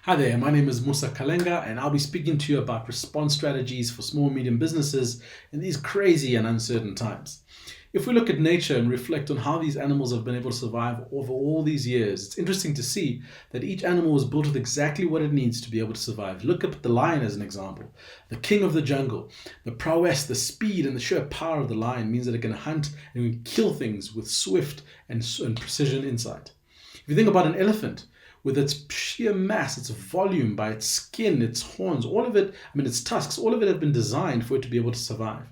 Hi there, my name is Musa Kalenga, and I'll be speaking to you about response strategies for small and medium businesses in these crazy and uncertain times. If we look at nature and reflect on how these animals have been able to survive over all these years, it's interesting to see that each animal was built with exactly what it needs to be able to survive. Look at the lion as an example, the king of the jungle. The prowess, the speed, and the sheer power of the lion means that it can hunt and it can kill things with swift and precision insight. If you think about an elephant, with its sheer mass, its volume, by its skin, its horns, all of it, its tusks, all of it have been designed for it to be able to survive.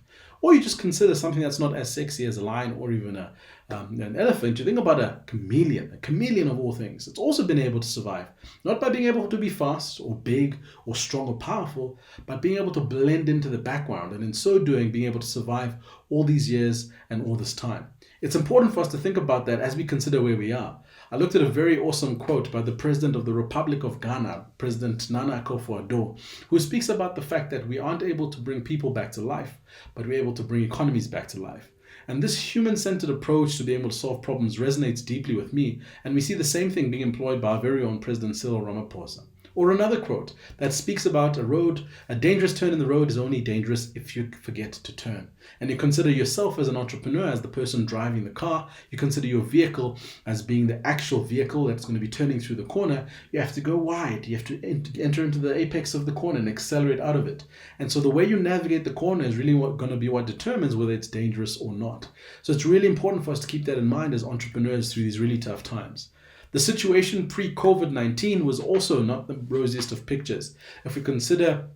Or you just consider something that's not as sexy as a lion or even an elephant. You think about a chameleon of all things. It's also been able to survive, not by being able to be fast or big or strong or powerful, but being able to blend into the background and in so doing being able to survive all these years and all this time. It's important for us to think about that as we consider where we are. I looked at a very awesome quote by the President of the Republic of Ghana, President Nana Akufo-Addo, who speaks about the fact that we aren't able to bring people back to life, but we're able to bring economies back to life. And this human-centered approach to being able to solve problems resonates deeply with me, and we see the same thing being employed by our very own President Cyril Ramaphosa. Or another quote that speaks about a dangerous turn in the road is only dangerous if you forget to turn. And you consider yourself as an entrepreneur, as the person driving the car. You consider your vehicle as being the actual vehicle that's going to be turning through the corner. You have to go wide. You have to enter into the apex of the corner and accelerate out of it. And so the way you navigate the corner is really going to be what determines whether it's dangerous or not. So it's really important for us to keep that in mind as entrepreneurs through these really tough times. The situation pre-COVID-19 was also not the rosiest of pictures. If we consider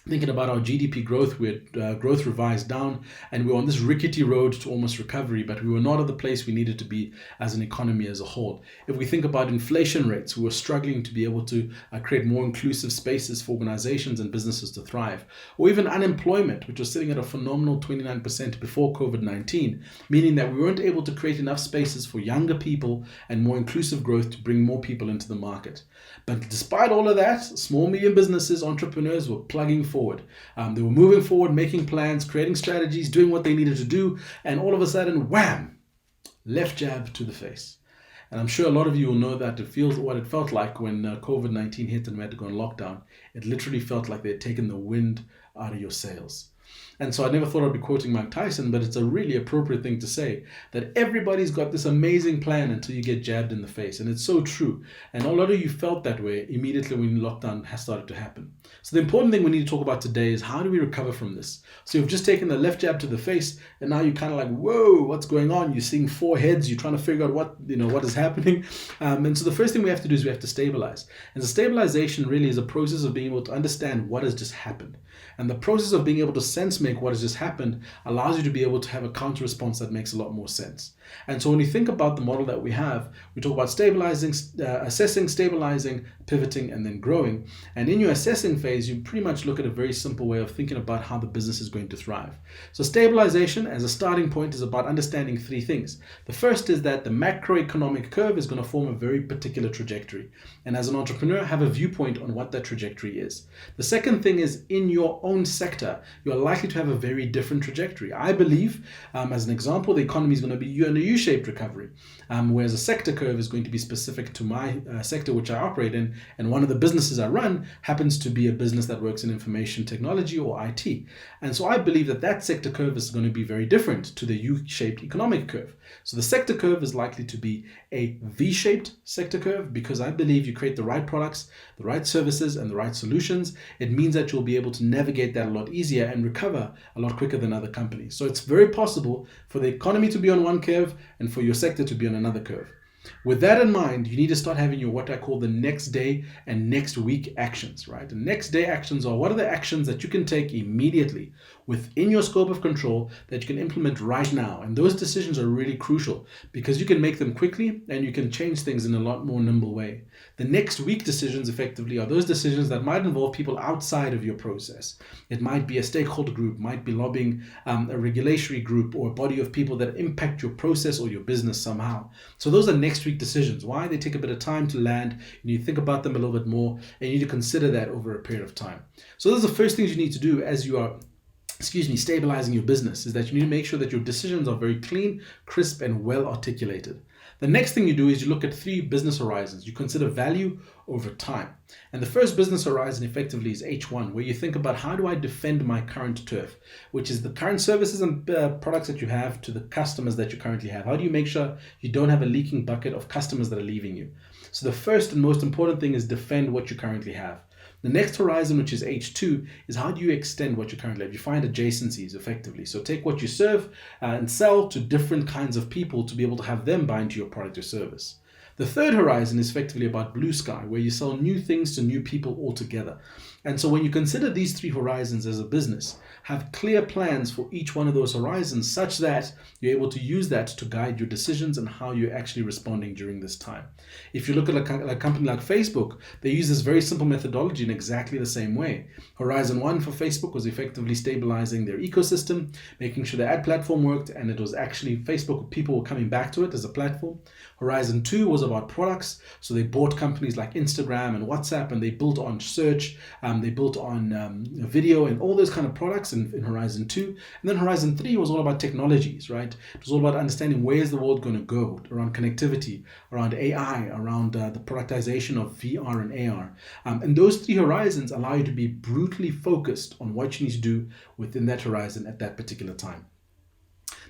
thinking about our GDP growth, we had growth revised down, and we were on this rickety road to almost recovery, but we were not at the place we needed to be as an economy as a whole. If we think about inflation rates, we were struggling to be able to create more inclusive spaces for organizations and businesses to thrive. Or even unemployment, which was sitting at a phenomenal 29% before COVID-19, meaning that we weren't able to create enough spaces for younger people and more inclusive growth to bring more people into the market. But despite all of that, small, medium businesses, entrepreneurs were plugging forward. They were moving forward, making plans, creating strategies, doing what they needed to do, and all of a sudden, wham, left jab to the face. And I'm sure a lot of you will know that it feels what it felt like when COVID-19 hit and we had to go on lockdown. It literally felt like they had taken the wind out of your sails. And so I never thought I'd be quoting Mike Tyson, but it's a really appropriate thing to say, that everybody's got this amazing plan until you get jabbed in the face. And it's so true. And a lot of you felt that way immediately when lockdown has started to happen. So the important thing we need to talk about today is how do we recover from this? So you've just taken the left jab to the face, and now you're kind of like, whoa, what's going on? You're seeing four heads. You're trying to figure out what is happening. And so the first thing we have to do is we have to stabilize. And the stabilization really is a process of being able to understand what has just happened. And the process of being able to sense make what has just happened allows you to be able to have a counter response that makes a lot more sense. And so when you think about the model that we have, we talk about stabilizing, assessing, stabilizing, pivoting, and then growing. And in your assessing phase, you pretty much look at a very simple way of thinking about how the business is going to thrive. So stabilization as a starting point is about understanding three things. The first is that the macroeconomic curve is going to form a very particular trajectory. And as an entrepreneur, have a viewpoint on what that trajectory is. The second thing is in your own sector, you're likely to have a very different trajectory. I believe, as an example, the economy is going to be in a U-shaped recovery, whereas a sector curve is going to be specific to my sector which I operate in, and one of the businesses I run happens to be a business that works in information technology or IT. And so I believe that sector curve is going to be very different to the U-shaped economic curve. So the sector curve is likely to be a V-shaped sector curve because I believe you create the right products, the right services, and the right solutions. It means that you'll be able to navigate that a lot easier and recover a lot quicker than other companies. So it's very possible for the economy to be on one curve and for your sector to be on another curve. With that in mind, you need to start having your what I call the next day and next week actions, right? The next day actions are what are the actions that you can take immediately within your scope of control that you can implement right now. And those decisions are really crucial because you can make them quickly and you can change things in a lot more nimble way. The next week decisions effectively are those decisions that might involve people outside of your process. It might be a stakeholder group, might be lobbying a regulatory group or a body of people that impact your process or your business somehow. So those are next week decisions. Why? They take a bit of time to land. You need to think about them a little bit more and you need to consider that over a period of time. So those are the first things you need to do as you are stabilizing your business, is that you need to make sure that your decisions are very clean, crisp, and well articulated. The next thing you do is you look at 3 business horizons. You consider value over time. And the first business horizon effectively is H1, where you think about how do I defend my current turf, which is the current services and products that you have to the customers that you currently have. How do you make sure you don't have a leaking bucket of customers that are leaving you? So the first and most important thing is defend what you currently have. The next horizon, which is H2, is how do you extend what you currently have? You find adjacencies effectively. So take what you serve and sell to different kinds of people to be able to have them buy into your product or service. The third horizon is effectively about blue sky, where you sell new things to new people altogether. And so when you consider these 3 horizons as a business, have clear plans for each one of those horizons such that you're able to use that to guide your decisions and how you're actually responding during this time. If you look at a company like Facebook, they use this very simple methodology in exactly the same way. Horizon 1 for Facebook was effectively stabilizing their ecosystem, making sure the ad platform worked, and it was actually Facebook, people were coming back to it as a platform. Horizon 2 was about products, so they bought companies like Instagram and WhatsApp, and they built on search, they built on video and all those kind of products in Horizon 2. And then Horizon 3 was all about technologies, right? It was all about understanding where's the world going to go around connectivity, around AI, around the productization of VR and AR. And those 3 horizons allow you to be brutally focused on what you need to do within that horizon at that particular time.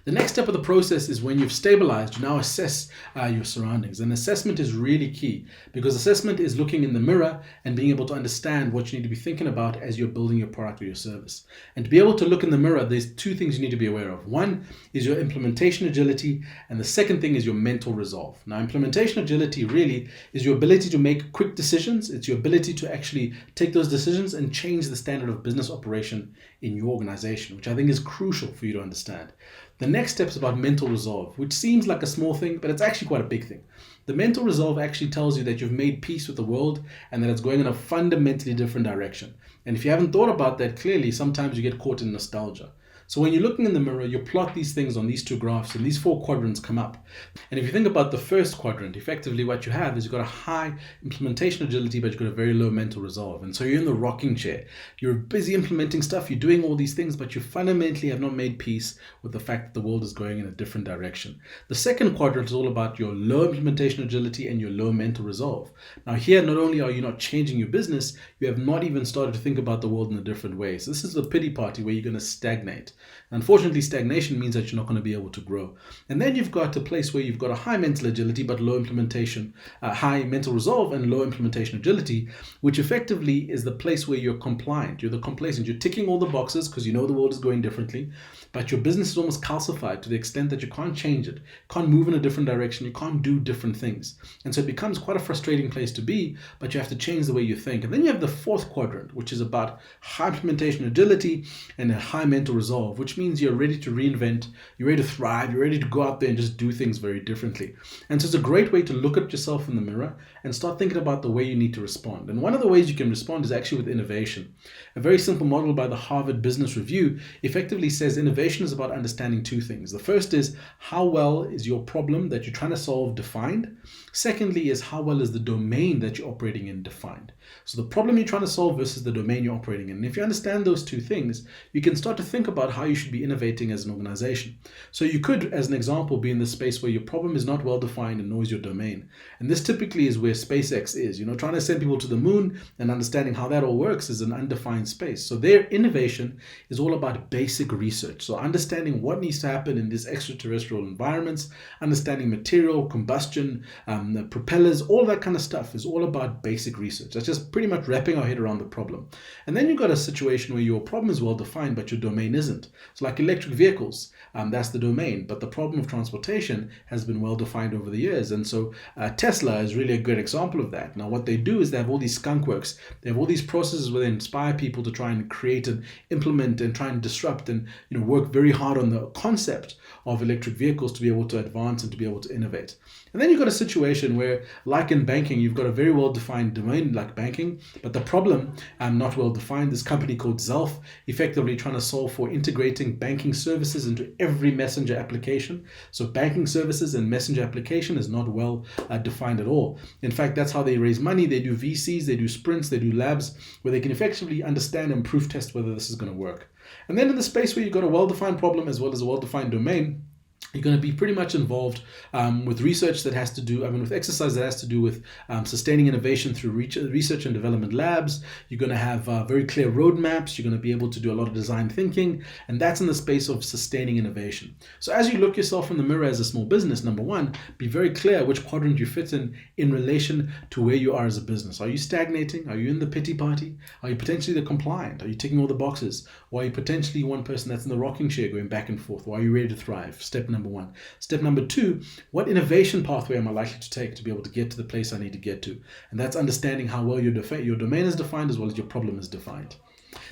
The next step of the process is when you've stabilized, you now assess your surroundings. And assessment is really key because assessment is looking in the mirror and being able to understand what you need to be thinking about as you're building your product or your service. And to be able to look in the mirror, there's 2 things you need to be aware of. One is your implementation agility, and the second thing is your mental resolve. Now, implementation agility really is your ability to make quick decisions. It's your ability to actually take those decisions and change the standard of business operation in your organization, which I think is crucial for you to understand. The next step is about mental resolve, which seems like a small thing, but it's actually quite a big thing. The mental resolve actually tells you that you've made peace with the world and that it's going in a fundamentally different direction. And if you haven't thought about that clearly, sometimes you get caught in nostalgia. So when you're looking in the mirror, you plot these things on these 2 graphs and these 4 quadrants come up. And if you think about the first quadrant, effectively what you have is you've got a high implementation agility, but you've got a very low mental resolve. And so you're in the rocking chair. You're busy implementing stuff, you're doing all these things, but you fundamentally have not made peace with the fact that the world is going in a different direction. The second quadrant is all about your low implementation agility and your low mental resolve. Now here, not only are you not changing your business, you have not even started to think about the world in a different way. So this is the pity party where you're going to stagnate. Unfortunately, stagnation means that you're not going to be able to grow. And then you've got a place where you've got a high mental agility, but low implementation, high mental resolve and low implementation agility, which effectively is the place where you're compliant. You're the complacent. You're ticking all the boxes because you know the world is going differently, but your business is almost calcified to the extent that you can't change it, can't move in a different direction, you can't do different things. And so it becomes quite a frustrating place to be, but you have to change the way you think. And then you have the fourth quadrant, which is about high implementation agility and a high mental resolve, which means you're ready to reinvent, you're ready to thrive, you're ready to go out there and just do things very differently. And so it's a great way to look at yourself in the mirror and start thinking about the way you need to respond. And one of the ways you can respond is actually with innovation. A very simple model by the Harvard Business Review effectively says innovation is about understanding 2 things. The first is how well is your problem that you're trying to solve defined? Secondly is how well is the domain that you're operating in defined? So the problem you're trying to solve versus the domain you're operating in. And if you understand those 2 things, you can start to think about how you should be innovating as an organization. So you could, as an example, be in the space where your problem is not well defined and knows your domain. And this typically is where SpaceX is. Trying to send people to the moon and understanding how that all works is an undefined space. So their innovation is all about basic research. So understanding what needs to happen in these extraterrestrial environments, understanding material, combustion, the propellers, all that kind of stuff is all about basic research. That's just pretty much wrapping our head around the problem. And then you've got a situation where your problem is well defined, but your domain isn't. So like electric vehicles, that's the domain, but the problem of transportation has been well defined over the years. And so Tesla is really a good example of that. Now what they do is they have all these skunk works, they have all these processes where they inspire people to try and create and implement and try and disrupt and work very hard on the concept of electric vehicles to be able to advance and to be able to innovate. And then you've got a situation where, like in banking, you've got a very well-defined domain like banking, but the problem not well-defined. This company called Zelf effectively trying to solve for integrating banking services into every messenger application. So banking services and messenger application is not well defined at all. In fact, that's how they raise money. They do VCs, they do sprints, they do labs where they can effectively understand and proof test whether this is going to work. And then in the space where you've got a well-defined problem as well as a well-defined domain, You're going to be pretty much involved with research that has to do, with exercise that has to do with sustaining innovation through research and development labs. You're going to have very clear roadmaps. You're going to be able to do a lot of design thinking, and that's in the space of sustaining innovation. So as you look yourself in the mirror as a small business, number one, be very clear which quadrant you fit in relation to where you are as a business. Are you stagnating? Are you in the pity party? Are you potentially the compliant? Are you ticking all the boxes? Or are you potentially one person that's in the rocking chair going back and forth? Or are you ready to thrive? Step number one. Step number two, what innovation pathway am I likely to take to be able to get to the place I need to get to? And that's understanding how well your domain is defined as well as your problem is defined.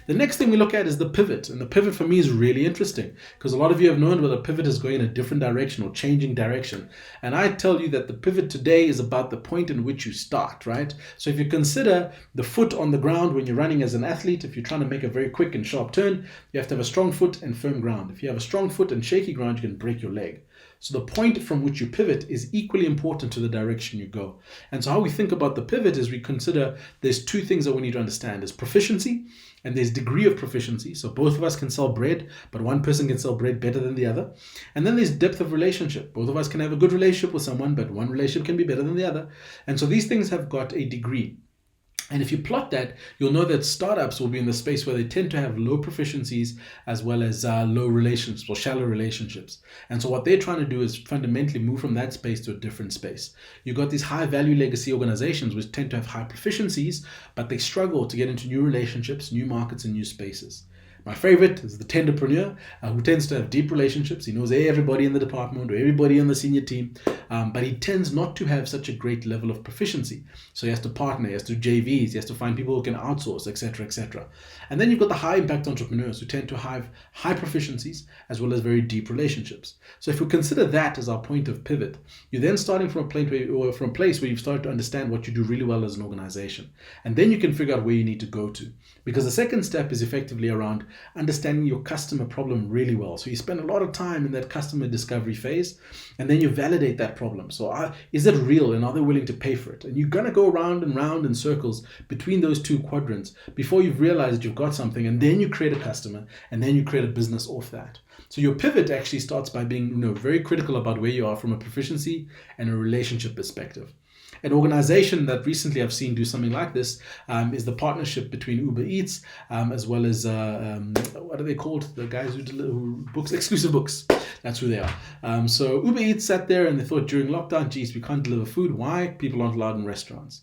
The next thing we look at is the pivot. And the pivot for me is really interesting because a lot of you have known whether the pivot is going in a different direction or changing direction. And I tell you that the pivot today is about the point in which you start, right? So if you consider the foot on the ground when you're running as an athlete, if you're trying to make a very quick and sharp turn, you have to have a strong foot and firm ground. If you have a strong foot and shaky ground, you can break your leg. So the point from which you pivot is equally important to the direction you go. And so how we think about the pivot is we consider there's two things that we need to understand. There's proficiency and there's degree of proficiency. So both of us can sell bread, but one person can sell bread better than the other. And then there's depth of relationship. Both of us can have a good relationship with someone, but one relationship can be better than the other. And so these things have got a degree. And if you plot that, you'll know that startups will be in the space where they tend to have low proficiencies as well as low relationships or shallow relationships. And so what they're trying to do is fundamentally move from that space to a different space. You've got these high value legacy organizations which tend to have high proficiencies, but they struggle to get into new relationships, new markets, and new spaces. My favorite is the tenderpreneur who tends to have deep relationships. He knows everybody in the department or everybody on the senior team, but he tends not to have such a great level of proficiency. So he has to partner, he has to do JVs, he has to find people who can outsource, etc., etc. And then you've got the high impact entrepreneurs who tend to have high proficiencies as well as very deep relationships. So if we consider that as our point of pivot, you're then starting from a place where you've started to understand what you do really well as an organization. And then you can figure out where you need to go to. Because the second step is effectively around understanding your customer problem really well. So you spend a lot of time in that customer discovery phase, and then you validate that problem. So is it real, and are they willing to pay for it? And you're going to go round and round in circles between those two quadrants before you've realized that you've got something, and then you create a customer, and then you create a business off that. So your pivot actually starts by being very critical about where you are from a proficiency and a relationship perspective. An organization that recently I've seen do something like this is the partnership between Uber Eats as well as, what are they called? The guys who deliver books, Exclusive Books. That's who they are. So Uber Eats sat there and they thought during lockdown, geez, we can't deliver food. Why? People aren't allowed in restaurants.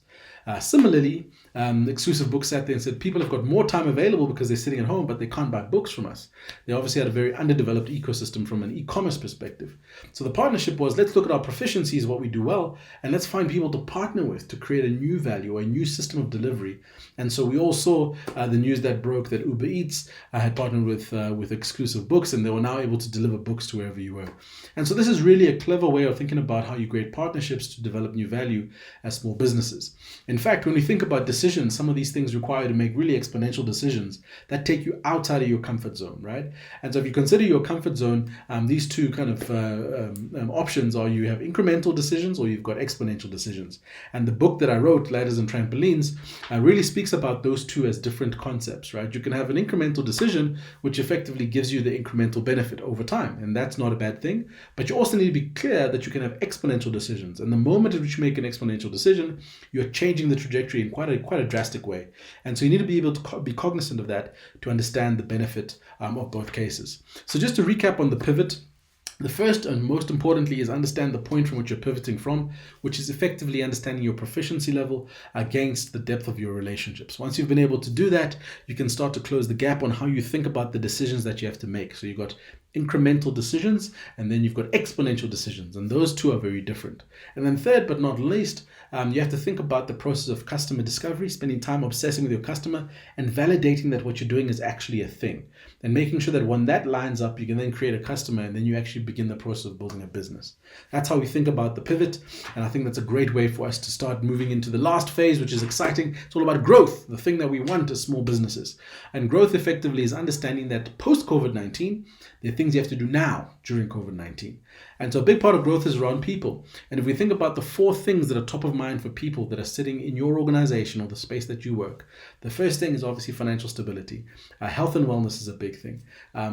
Similarly, Exclusive Books sat there and said people have got more time available because they're sitting at home, but they can't buy books from us. They obviously had a very underdeveloped ecosystem from an e-commerce perspective. So the partnership was, let's look at our proficiencies, what we do well, and let's find people to partner with to create a new value, a new system of delivery. And so we all saw the news that broke that Uber Eats had partnered with Exclusive Books, and they were now able to deliver books to wherever you were. And so this is really a clever way of thinking about how you create partnerships to develop new value as small businesses. In fact, when we think about decisions, some of these things require you to make really exponential decisions that take you outside of your comfort zone, right? And so if you consider your comfort zone, these two kind of options are you have incremental decisions or you've got exponential decisions. And the book that I wrote, Ladders and Trampolines, really speaks about those two as different concepts, right? You can have an incremental decision, which effectively gives you the incremental benefit over time. And that's not a bad thing. But you also need to be clear that you can have exponential decisions. And the moment at which you make an exponential decision, you're changing the trajectory in quite a drastic way. And so you need to be able to be cognizant of that to understand the benefit of both cases. So just to recap on the pivot, the first and most importantly is understand the point from which you're pivoting from, which is effectively understanding your proficiency level against the depth of your relationships. Once you've been able to do that, you can start to close the gap on how you think about the decisions that you have to make. So you've got incremental decisions and then you've got exponential decisions, and those two are very different. And then third but not least, you have to think about the process of customer discovery, spending time obsessing with your customer and validating that what you're doing is actually a thing, and making sure that when that lines up, you can then create a customer and then you actually begin the process of building a business. That's how we think about the pivot, and I think that's a great way for us to start moving into the last phase, which is exciting. It's all about growth, the thing that we want as small businesses. And growth effectively is understanding that post-COVID-19, there are things things you have to do now during COVID-19. And so a big part of growth is around people. And if we think about the 4 things that are top of mind for people that are sitting in your organization or the space that you work, the first thing is obviously financial stability. Health and wellness is a big thing.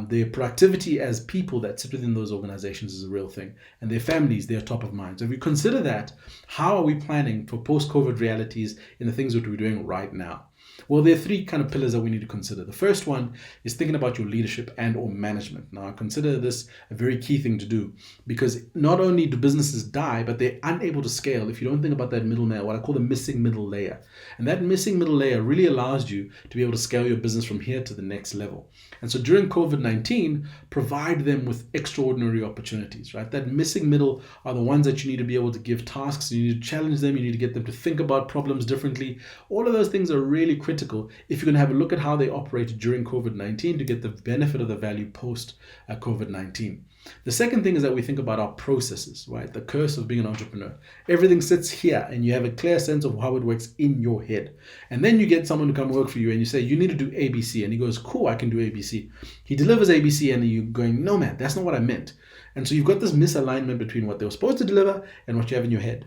Their productivity as people that sit within those organizations is a real thing. And their families, they're top of mind. So if we consider that, how are we planning for post-COVID realities in the things that we're doing right now? Well, there are 3 kind of pillars that we need to consider. The first one is thinking about your leadership and or management. Now, I consider this a very key thing to do because not only do businesses die, but they're unable to scale if you don't think about that middle layer, what I call the missing middle layer. And that missing middle layer really allows you to be able to scale your business from here to the next level. And so during COVID-19, provide them with extraordinary opportunities, right? That missing middle are the ones that you need to be able to give tasks. You need to challenge them. You need to get them to think about problems differently. All of those things are really critical if you're going to have a look at how they operated during COVID-19 to get the benefit of the value post COVID-19. The second thing is that we think about our processes, right? The curse of being an entrepreneur. Everything sits here and you have a clear sense of how it works in your head. And then you get someone to come work for you and you say, you need to do ABC. And he goes, cool, I can do ABC. He delivers ABC and you're going, no, man, that's not what I meant. And so you've got this misalignment between what they were supposed to deliver and what you have in your head.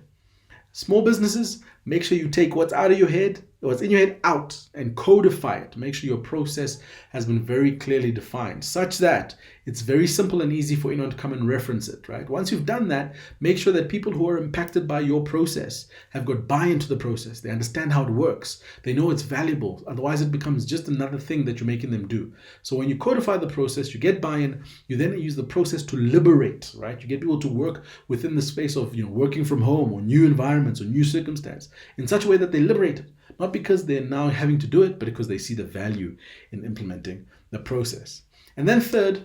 Small businesses, make sure you take what's out of your head, what's in your head out and codify it. Make sure your process has been very clearly defined such that it's very simple and easy for anyone to come and reference it, right? Once you've done that, make sure that people who are impacted by your process have got buy-in to the process. They understand how it works. They know it's valuable. Otherwise, it becomes just another thing that you're making them do. So when you codify the process, you get buy-in, you then use the process to liberate, right? You get people to work within the space of, working from home or new environments or new circumstance in such a way that they liberate it. Not because they're now having to do it, but because they see the value in implementing the process. And then third,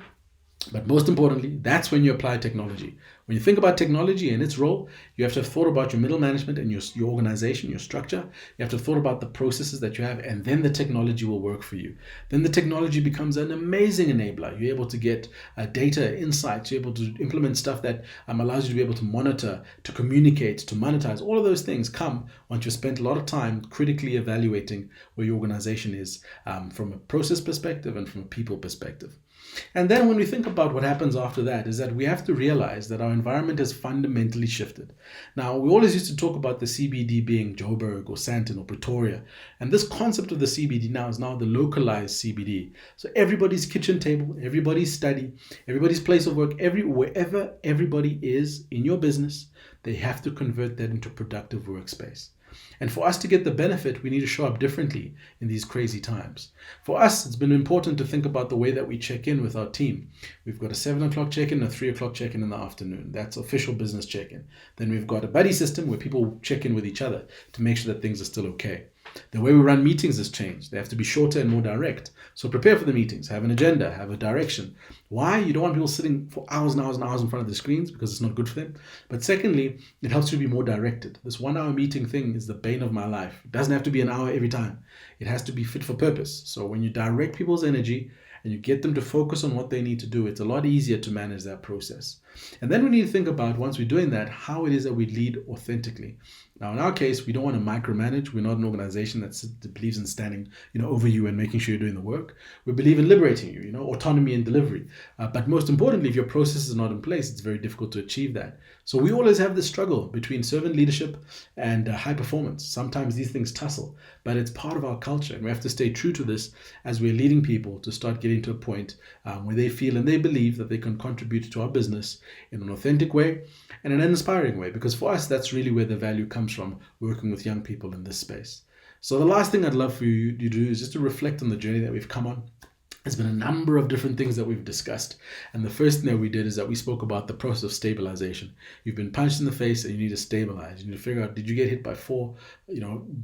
but most importantly, that's when you apply technology. When you think about technology and its role, you have to have thought about your middle management and your organization, your structure. You have to have thought about the processes that you have, and then the technology will work for you. Then the technology becomes an amazing enabler. You're able to get data, insights. You're able to implement stuff that allows you to be able to monitor, to communicate, to monetize. All of those things come once you've spent a lot of time critically evaluating where your organization is from a process perspective and from a people perspective. And then when we think about what happens after that is that we have to realize that our environment has fundamentally shifted. Now, we always used to talk about the CBD being Joburg or Sandton or Pretoria. And this concept of the CBD now is now the localized CBD. So everybody's kitchen table, everybody's study, everybody's place of work, wherever everybody is in your business, they have to convert that into productive workspace. And for us to get the benefit, we need to show up differently in these crazy times. For us, it's been important to think about the way that we check in with our team. We've got a 7 o'clock check-in, a 3 o'clock check-in in the afternoon. That's official business check-in. Then we've got a buddy system where people check in with each other to make sure that things are still okay. The way we run meetings has changed. They have to be shorter and more direct. So prepare for the meetings, have an agenda, have a direction. Why? You don't want people sitting for hours and hours and hours in front of the screens because it's not good for them. But secondly, it helps you to be more directed. This 1 hour meeting thing is the bane of my life. It doesn't have to be an hour every time. It has to be fit for purpose. So when you direct people's energy and you get them to focus on what they need to do, it's a lot easier to manage that process. And then we need to think about, once we're doing that, how it is that we lead authentically. Now, in our case, we don't want to micromanage. We're not an organization that believes in standing, over you and making sure you're doing the work. We believe in liberating you, autonomy and delivery. But most importantly, if your process is not in place, it's very difficult to achieve that. So we always have this struggle between servant leadership and high performance. Sometimes these things tussle, but it's part of our culture. And we have to stay true to this as we're leading people to start getting to a point where they feel and they believe that they can contribute to our business in an authentic way and in an inspiring way. Because for us, that's really where the value comes from, working with young people in this space. So the last thing I'd love for you to do is just to reflect on the journey that we've come on. There's been a number of different things that we've discussed. And the first thing that we did is that we spoke about the process of stabilization. You've been punched in the face and you need to stabilize. You need to figure out, did you get hit by 4,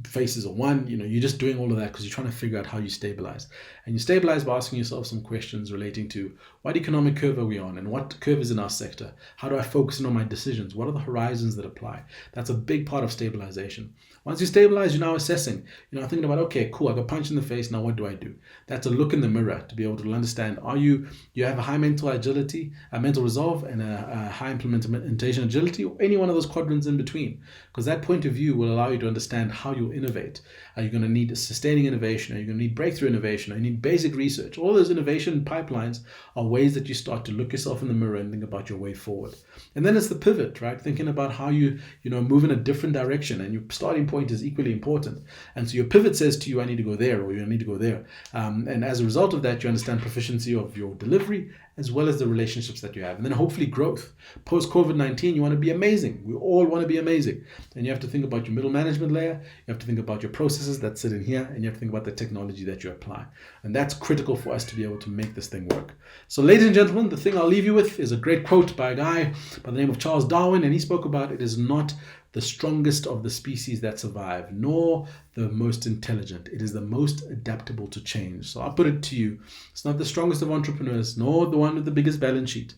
faces or 1? You're just doing all of that because you're trying to figure out how you stabilize. And you stabilize by asking yourself some questions relating to what economic curve are we on and what curve is in our sector? How do I focus in on my decisions? What are the horizons that apply? That's a big part of stabilization. Once you stabilize, you're now assessing. Thinking about, okay, cool, I got punched in the face. Now what do I do? That's a look in the mirror to be able to understand, you have a high mental agility, a mental resolve, and a high implementation agility, or any one of those quadrants in between, because that point of view will allow you to understand how you'll innovate. Are you going to need sustaining innovation? Are you going to need breakthrough innovation? Are you need basic research? All those innovation pipelines are ways that you start to look yourself in the mirror and think about your way forward. And then it's the pivot, right? Thinking about how you move in a different direction, and your starting point is equally important. And so your pivot says to you, I need to go there, or you need to go there. And as a result of that, you understand proficiency of your delivery as well as the relationships that you have. And then hopefully growth. Post COVID-19, you want to be amazing. We all want to be amazing. And you have to think about your middle management layer. You have to think about your processes that sit in here, and you have to think about the technology that you apply. And that's critical for us to be able to make this thing work. So ladies and gentlemen, the thing I'll leave you with is a great quote by a guy by the name of Charles Darwin, and he spoke about, it is not the strongest of the species that survive, nor the most intelligent. It is the most adaptable to change. So I'll put it to you, it's not the strongest of entrepreneurs, nor the one with the biggest balance sheet.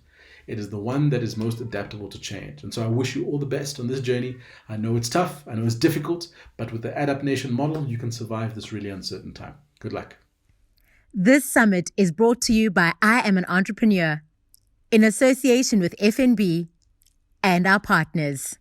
It is the one that is most adaptable to change. And so I wish you all the best on this journey. I know it's tough, I know it's difficult, but with the Adapt Nation model, you can survive this really uncertain time. Good luck. This summit is brought to you by I Am an Entrepreneur in association with FNB and our partners.